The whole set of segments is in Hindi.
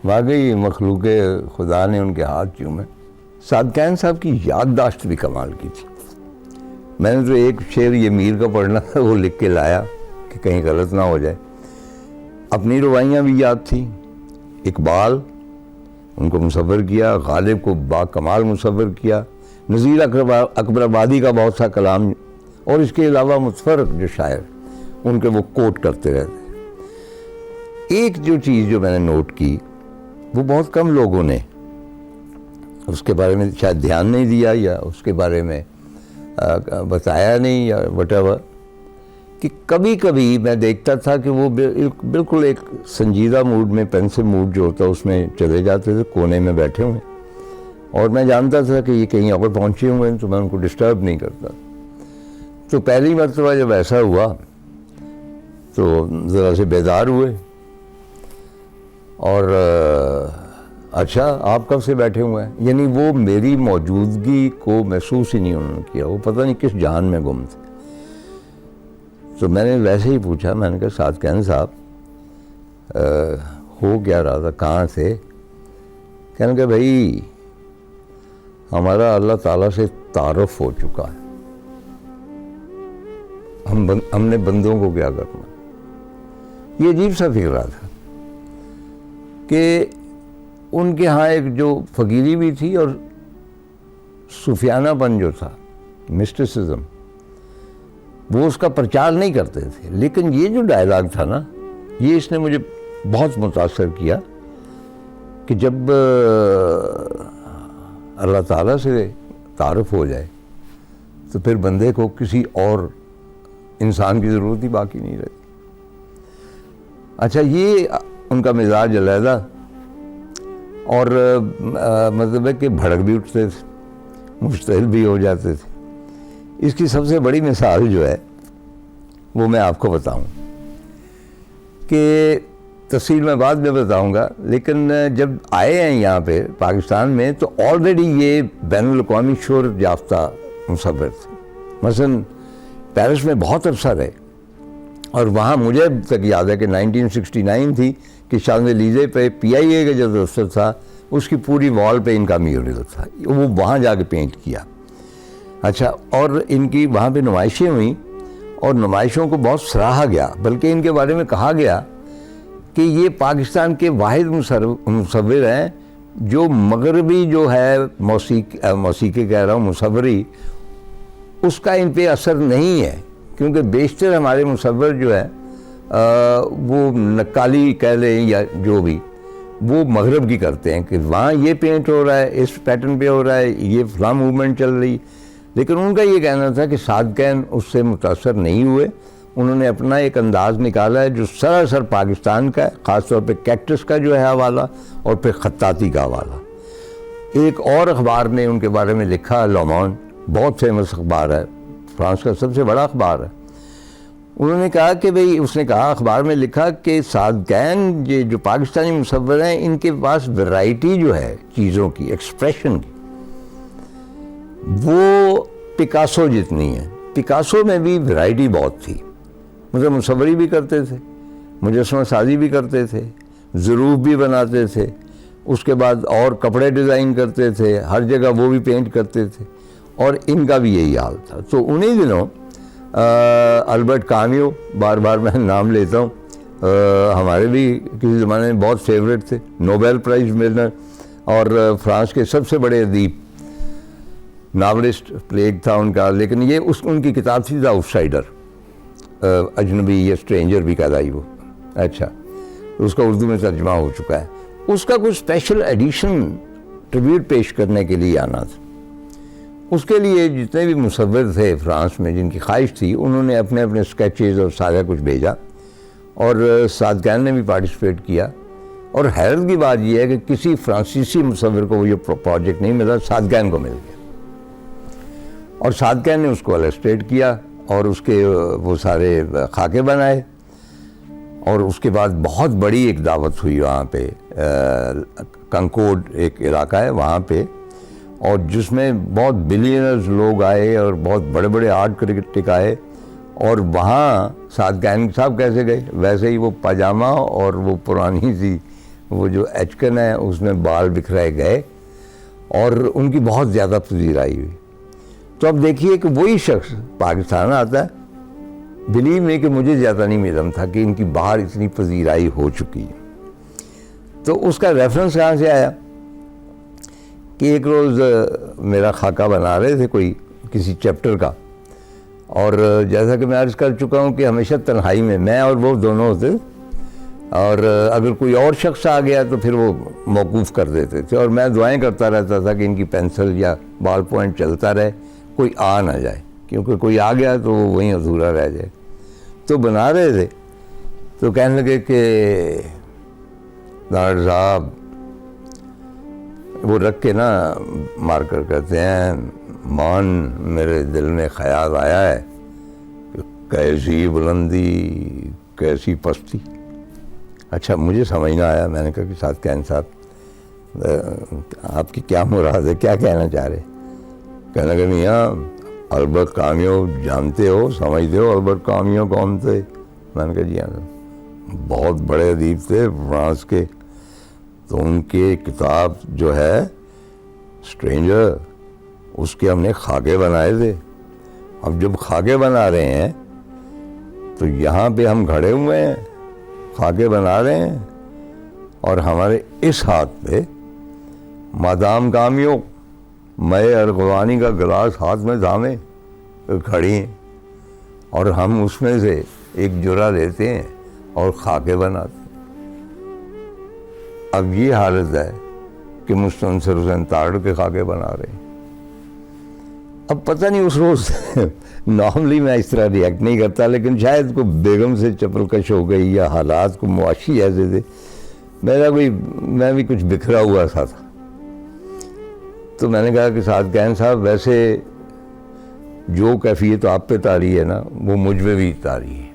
वाकई मखलूक खुदा ने उनके हाथ चूमे। सादकैन साहब की याददाश्त भी कमाल की थी। मैंने तो एक शेर ये मीर का पढ़ना था, वो लिख के लाया कि कहीं गलत ना हो जाए। अपनी रुबाइयाँ भी याद थी। इकबाल उनको मुसव्वर किया, गालिब को बाकमाल मुसव्वर किया, नज़ीर अकबराबादी का बहुत सा कलाम, और इसके अलावा मुतफरक जो शायर उनके वो कोट करते रहते। एक जो चीज़ जो मैंने नोट की, वो बहुत कम लोगों ने उसके बारे में शायद ध्यान नहीं दिया या उसके बारे में बताया नहीं या वटेवर, कि कभी कभी मैं देखता था कि वो बिल्कुल एक संजीदा मूड में, पेंसिल मूड जो होता है उसमें चले जाते थे, कोने में बैठे हुए, और मैं जानता था कि ये कहीं और पहुँचे हुए हैं, तो मैं उनको डिस्टर्ब नहीं करता। तो पहली मरतबा जब ऐसा हुआ तो ज़रा से बेदार हुए, और अच्छा आप कब से बैठे हुए हैं, यानी वो मेरी मौजूदगी को महसूस ही नहीं उन्होंने किया। वो पता नहीं किस जहान में गुम थे। तो मैंने वैसे ही पूछा, मैंने कहा सादकैन साहब हो क्या रहा था, कहाँ थे? कहने का भाई हमारा अल्लाह ताला से तारुफ हो चुका है, हमने बंदों को क्या करना। ये अजीब सा फिक्रा था कि उनके यहाँ एक जो फ़कीरी भी थी और सूफियानापन जो था, मिस्टिसिज्म, वो उसका प्रचार नहीं करते थे। लेकिन ये जो डायलॉग था ना, ये इसने मुझे बहुत मुतासर किया कि जब अल्लाह ताला से तारुफ हो जाए तो फिर बंदे को किसी और इंसान की ज़रूरत ही बाकी नहीं रहती। अच्छा, ये उनका मिजाज अलहदा, और मतलब है कि भड़क भी उठते थे, मुश्तइल भी हो जाते थे। इसकी सबसे बड़ी मिसाल जो है वो मैं आपको बताऊं, कि तफसील मैं बाद में बताऊंगा, लेकिन जब आए हैं यहाँ पे पाकिस्तान में तो ऑलरेडी ये बैनुल अक़वामी शोहरत याफ्ता मुसव्विर थे। मसलन पेरिस में बहुत अरसा रहे, और वहाँ मुझे अब तक याद है कि 1969 थी कि शांज़ेलीज़े पे PIA का जो दफ्तर था उसकी पूरी वॉल पे इनका म्यूरल था, वो वहाँ जाके पेंट किया। अच्छा, और इनकी वहाँ पे नुमाइशें हुई और नुमाइशों को बहुत सराहा गया, बल्कि इनके बारे में कहा गया कि ये पाकिस्तान के वाहिद मुसव्विर हैं जो मगरबी जो है मौसीकी कह रहा हूँ, मुसव्वरी, उसका इन पे असर नहीं है, क्योंकि बेशतर हमारे मुसव्विर जो है वो नक्काली कह लें या जो भी, वो मगरब की करते हैं कि वहाँ ये पेंट हो रहा है, इस पैटर्न पे हो रहा है, ये फलां मूवमेंट चल रही। लेकिन उनका ये कहना था कि सादकैन उससे मुतासर नहीं हुए। उन्होंने अपना एक अंदाज़ निकाला है जो सरासर पाकिस्तान का है, ख़ासतौर पे कैक्टस का जो है हवाला, और फिर ख़त्ताती का हवाला। एक और अखबार ने उनके बारे में लिखा, लॉमॉन, बहुत फेमस अखबार है, फ्रांस का सबसे बड़ा अखबार है। उन्होंने कहा कि भाई, उसने कहा अखबार में लिखा कि सादकैन ये जो पाकिस्तानी मुसव्विर हैं, इनके पास वैरायटी जो है चीज़ों की, एक्सप्रेशन की, वो पिकासो जितनी है। पिकासो में भी वैरायटी बहुत थी, मतलब मुसव्वरी भी करते थे, मुजस्समा साजी भी करते थे, ज़रूफ भी बनाते थे, उसके बाद और कपड़े डिज़ाइन करते थे, हर जगह वो भी पेंट करते थे, और इनका भी यही हाल था। तो उन्हीं दिनों अल्बर्ट काम्यू, बार बार मैं नाम लेता हूँ, हमारे भी किसी ज़माने में बहुत फेवरेट थे, नोबेल प्राइज़ विनर, और फ्रांस के सबसे बड़े अदीब, नावलिस्ट प्लेग था उनका। लेकिन ये उनकी किताब थी द आउटसाइडर, अजनबी या स्ट्रेंजर भी कहलाई वो। अच्छा, तो उसका उर्दू में तर्जमा हो चुका है। उसका कुछ स्पेशल एडिशन ट्रिब्यूट पेश करने के लिए आना था। उसके लिए जितने भी मुसव्विर थे फ्रांस में जिनकी ख्वाहिश थी, उन्होंने अपने अपने स्केचेज़ और सारा कुछ भेजा, और सादकैन ने भी पार्टिसिपेट किया। और हैरत की बात यह है कि किसी फ्रांसीसी मुसव्विर को ये प्रोजेक्ट नहीं मिला, सादकैन को मिल गया, और सादकैन ने उसको इलस्ट्रेट किया और उसके वो सारे खाके बनाए। और उसके बाद बहुत बड़ी एक दावत हुई वहाँ पे, कंकोड एक इलाका है वहाँ पे, और जिसमें बहुत बिलियनर्स लोग आए और बहुत बड़े बड़े आर्ट क्रिटिक आए। और वहाँ सादकैन साहब कैसे गए, वैसे ही वो पजामा और वो पुरानी सी वो जो एचकन है उसमें बाल बिखराए गए और उनकी बहुत ज़्यादा पजीराई हुई। तो अब देखिए कि वही शख्स पाकिस्तान आता है, बिलीव में कि मुझे ज़्यादा नहीं मालूम था कि इनकी बाहर इतनी पजीराई हो चुकी है। तो उसका रेफरेंस कहाँ से आया कि एक रोज़ मेरा खाका बना रहे थे कोई किसी चैप्टर का, और जैसा कि मैं अर्ज़ कर चुका हूँ कि हमेशा तन्हाई में मैं और वो दोनों होते, और अगर कोई और शख्स आ गया तो फिर वो मौकूफ़ कर देते थे, और मैं दुआएं करता रहता था कि इनकी पेंसिल या बॉल पॉइंट चलता रहे, कोई आ ना जाए, क्योंकि कोई आ गया तो वो वहीं अधूरा रह जाए। तो बना रहे थे तो कहने लगे कि डॉक्टर साहब, वो रख के ना मार्कर कहते हैं, मान मेरे दिल में ख्याल आया है कि कैसी बुलंदी कैसी पस्ती। अच्छा, मुझे समझ ना आया। मैंने कहा कि सादकैन साहब, आपकी क्या मुराद है, क्या कहना चाह रहे? कहने लगे मियाँ, अल्बर्ट कामियो जानते हो, समझते हो अल्बर्ट कामियो कौन थे? मैंने कहा जी हाँ, बहुत बड़े अदीब थे फ्रांस के। तो उनके किताब जो है स्ट्रेंजर, उसके हमने खाके बनाए थे। अब जब खाके बना रहे हैं तो यहाँ पे हम खड़े हुए हैं, खाके बना रहे हैं, और हमारे इस हाथ पे मादाम कामियो मय अरगवानी का गिलास हाथ में थामे खड़ी हैं, और हम उसमें से एक जुरा लेते हैं और खाके बनाते हैं। अब ये हालत है कि मुस्तनसर हुसैन ताड़ के खाके बना रहे हैं। अब पता नहीं उस रोज़ नॉर्मली मैं इस तरह रिएक्ट नहीं करता, लेकिन शायद को बेगम से चपलकश हो गई या हालात को मुआशी ऐसे थे, मैं भी कुछ बिखरा हुआ सा था। तो मैंने कहा कि सादकैन साहब, वैसे जो कैफियत आप पे तारी है ना, वो मुझ में भी तारी है।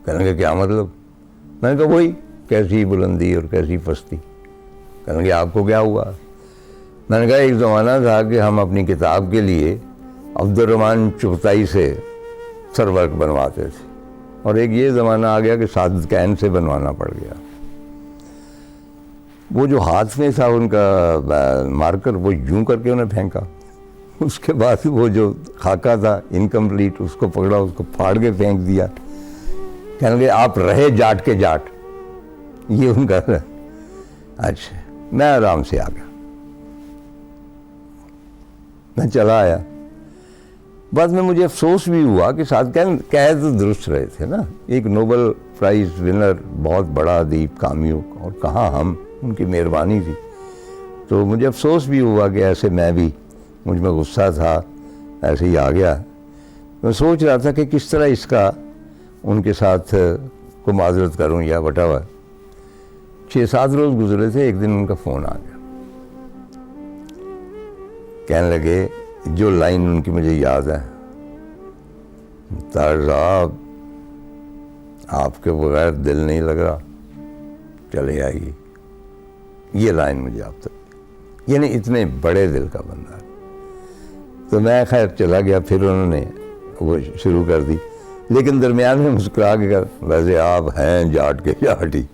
कहने का क्या मतलब? मैंने कहा वही, कैसी बुलंदी और कैसी पस्ती। कहने लगे आपको क्या हुआ? मैंने कहा एक ज़माना था कि हम अपनी किताब के लिए अब्दुर्रहमान चुगताई से सरवर्क बनवाते थे, और एक ये ज़माना आ गया कि सादकैन से बनवाना पड़ गया। वो जो हाथ में था उनका मार्कर, वो यूं करके उन्हें फेंका। उसके बाद वो जो खाका था इनकम्प्लीट, उसको पकड़ा, उसको फाड़ के फेंक दिया। कहने लगे आप रहे जाट के जाट, ये उनका था। अच्छा, मैं आराम से आ गया, मैं चला आया। बाद में मुझे अफसोस भी हुआ कि सादकैन कह तो दुरुस्त रहे थे ना, एक नोबेल प्राइज़ विनर, बहुत बड़ा अदीब कामियों, और कहाँ हम, उनकी मेहरबानी थी। तो मुझे अफसोस भी हुआ कि ऐसे मैं भी, मुझ में गुस्सा था, ऐसे ही आ गया। मैं सोच रहा था कि किस तरह इसका उनके साथ को माजरत करूं या वटावा। 6-7 रोज़ गुजरे थे, एक दिन उनका फ़ोन आ गया। कहने लगे, जो लाइन उनकी मुझे याद है, तार साहब आपके बगैर दिल नहीं लग रहा, चले आइए। ये लाइन मुझे आप तक, यानी इतने बड़े दिल का बंदा। तो मैं खैर चला गया, फिर उन्होंने वो शुरू कर दी, लेकिन दरमियान में मुस्कुरा के कर, वैसे आप हैं जाट के जाट ही।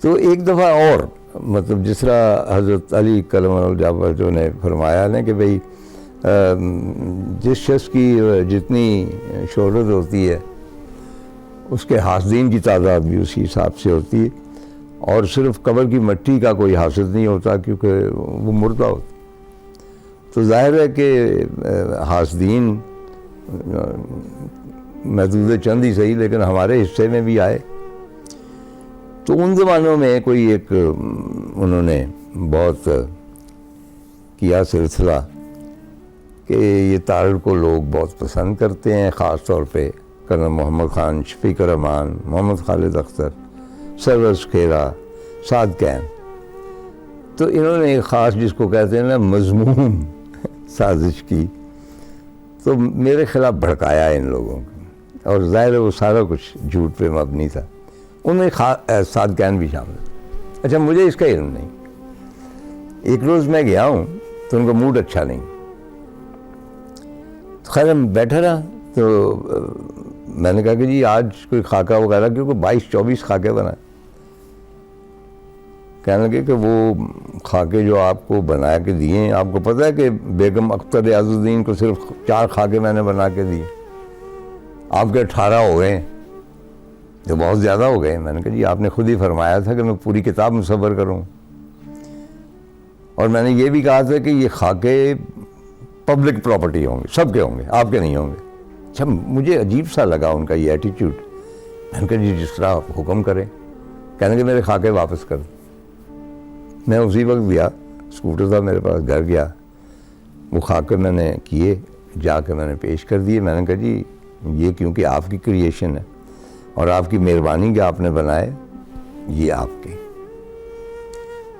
तो एक दफ़ा और, मतलब जिस तरह हज़रत अली कलम जाबर जो ने फरमाया ना कि भाई जिस शख्स की जितनी शोहरत होती है उसके हासदीन की तादाद भी उसी हिसाब से होती है, और सिर्फ कब्र की मिट्टी का कोई हासिल नहीं होता, क्योंकि वो मुर्दा होता। तो जाहिर है कि हासदीन महदूद चंद ही सही, लेकिन हमारे हिस्से में भी आए। तो उन ज़मानों में कोई एक उन्होंने बहुत किया सिलसिला कि ये तारड़ को लोग बहुत पसंद करते हैं, ख़ास तौर पे कर्नल मोहम्मद ख़ान, शफीक रहमान, मोहम्मद खालिद अख्तर, सरवरज खेरा, सादकैन। तो इन्होंने एक ख़ास, जिसको कहते हैं ना, मज़मूम साजिश की, तो मेरे ख़िलाफ़ भड़काया इन लोगों को, और ज़ाहिर है वो सारा कुछ झूठ पे मबनी था। उनमें सादकैन भी शामिल। अच्छा, मुझे इसका इल्म नहीं। एक रोज़ मैं गया हूँ तो उनका मूड अच्छा नहीं, तो खैर हम बैठा रहा। तो मैंने कहा कि जी आज कोई खाका वगैरह, क्योंकि 22-24 खाके बनाए। कहने लगे कि वो खाके जो आपको बना के दिए हैं, आपको पता है कि बेगम अख्तर रियाजुद्दीन को सिर्फ 4 खाके मैंने बना के दिए, आपके 18 हो गए, जो बहुत ज़्यादा हो गए। मैंने कहा जी आपने खुद ही फरमाया था कि मैं पूरी किताब मुसव्वर करूँ, और मैंने ये भी कहा था कि ये खाके पब्लिक प्रॉपर्टी होंगे, सबके होंगे, आपके नहीं होंगे। अच्छा, मुझे अजीब सा लगा उनका ये एटीट्यूड। मैंने कहा जी जिस तरह हुक्म करें। कहने के मेरे खाके वापस कर। मैं उसी वक्त गया, स्कूटर था मेरे पास, घर गया, वो खाके मैंने किए, जाके मैंने पेश कर दिए। मैंने कहा जी ये क्योंकि आपकी क्रिएशन है और आपकी मेहरबानी कि आपने बनाए, ये आपके।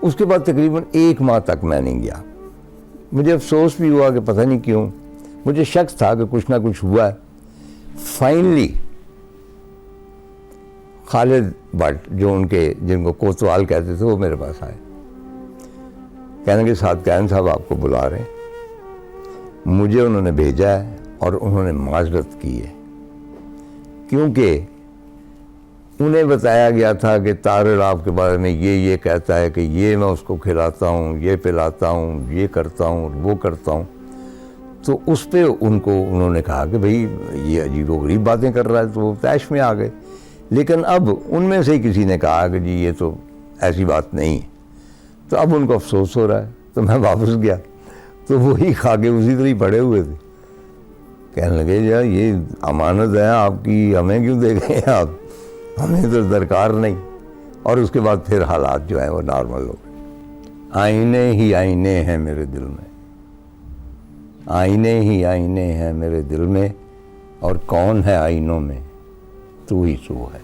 उसके बाद तकरीबन 1 माह तक मैं नहीं गया। मुझे अफसोस भी हुआ कि पता नहीं क्यों, मुझे शक था कि कुछ ना कुछ हुआ है। फाइनली खालिद भट्ट, जो उनके जिनको कोतवाल कहते थे, वो मेरे पास आए। कहने के साथ कैन साहब आपको बुला रहे हैं। मुझे उन्होंने भेजा है और उन्होंने माजरत की है, क्योंकि उन्हें बताया गया था कि तारिर आपके बारे में ये कहता है कि ये मैं उसको खिलाता हूँ, ये पिलाता हूँ, ये करता हूँ, वो करता हूँ। तो उस पर उन्होंने कहा कि भाई ये अजीबोगरीब बातें कर रहा है, तो वो तैश में आ गए। लेकिन अब उनमें से किसी ने कहा कि जी ये तो ऐसी बात नहीं है। तो अब उनको अफसोस हो रहा है। तो मैं वापस गया तो वही खाके उसी तरह ही पड़े हुए थे। कहने लगे यार ये अमानत है आपकी, हमें क्यों दे गए आप, हमें तो दरकार नहीं। और उसके बाद फिर हालात जो है वो नॉर्मल हो गए। आईने ही आईने हैं मेरे दिल में, आईने ही आईने हैं मेरे दिल में, और कौन है आईनों में, तू ही तू है।